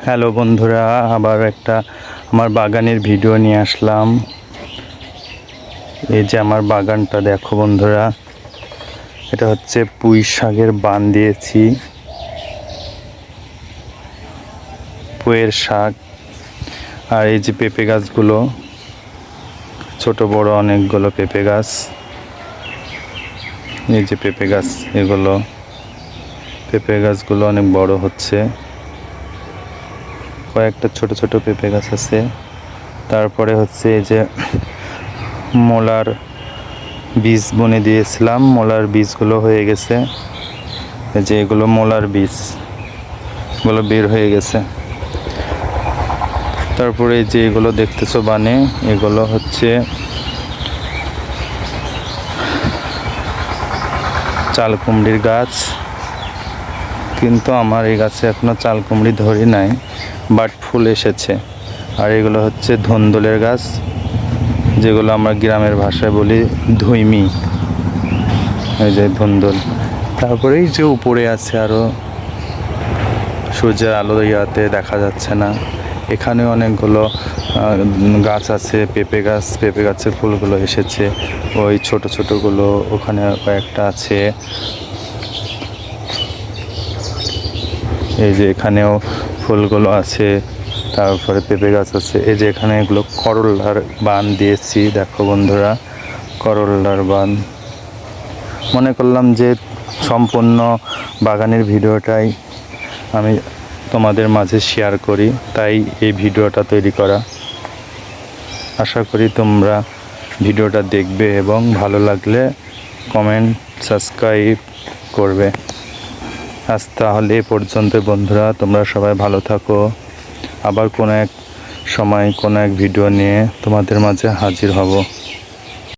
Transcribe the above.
Hello বন্ধুরা, আবার একটা আমার বাগানের ভিডিও নিয়ে আসলাম। এই যে আমার বাগানটা দেখো বন্ধুরা, এটা হচ্ছে পুঁই শাকের বান দিয়েছি, পুঁইয়ের শাক। আর এই যে পেঁপে গাছগুলো, ছোট বড় অনেকগুলো পেঁপে গাছ। এই যে পেঁপে গাছ, এগুলো পেঁপে গাছগুলো অনেক বড় হচ্ছে। কয়েকটা ছোট ছোট পেঁপে গাছ আছে। তারপরে হচ্ছে এই যে মূলার বীজ বুনে দিয়েছিলাম, মূলার বীজগুলো হয়ে গেছে। এই যে এগুলো মূলার বীজগুলো বের হয়ে গেছে। তারপরে এই যে এগুলো দেখতেছো বানে, এগুলো হচ্ছে চাল কুমড়ির গাছ। কিন্তু আমার এই গাছে এখনো চাল কুমড়ি ধরি নাই, বাট ফুল এসেছে। আর এগুলো হচ্ছে ধুন্দুলের গাছ, যেগুলো আমরা গ্রামের ভাষায় বলি ধুইমি। এই যে ধুন্দুল। তারপরে এই যে উপরে আছে আরো, সূর্যের আলো ইয়াতে দেখা যাচ্ছে না। এখানে অনেকগুলো গাছ আছে, পেঁপে গাছ। পেঁপে গাছের ফুলগুলো এসেছে, ওই ছোট ছোটগুলো ওখানে কয়েকটা আছে। এই যে এখানেও ফুলগুলো আছে, তারপরে পেঁপে গাছ আছে। এই যে এখানে এগুলো করলার বান দিয়েছি, দেখো বন্ধুরা, করলার বান। মনে করলাম যে সম্পূর্ণ বাগানের ভিডিওটাই আমি তোমাদের মাঝে শেয়ার করি, তাই এই ভিডিওটা তৈরি করা। আশা করি তোমরা ভিডিওটা দেখবে এবং ভালো লাগলে কমেন্ট, সাবস্ক্রাইব করবে। আজ তাহলে এ পর্যন্ত বন্ধুরা, তোমরা সবাই ভালো থাকো। আবার কোনো এক সময় কোনো এক ভিডিও নিয়ে তোমাদের মাঝে হাজির হব।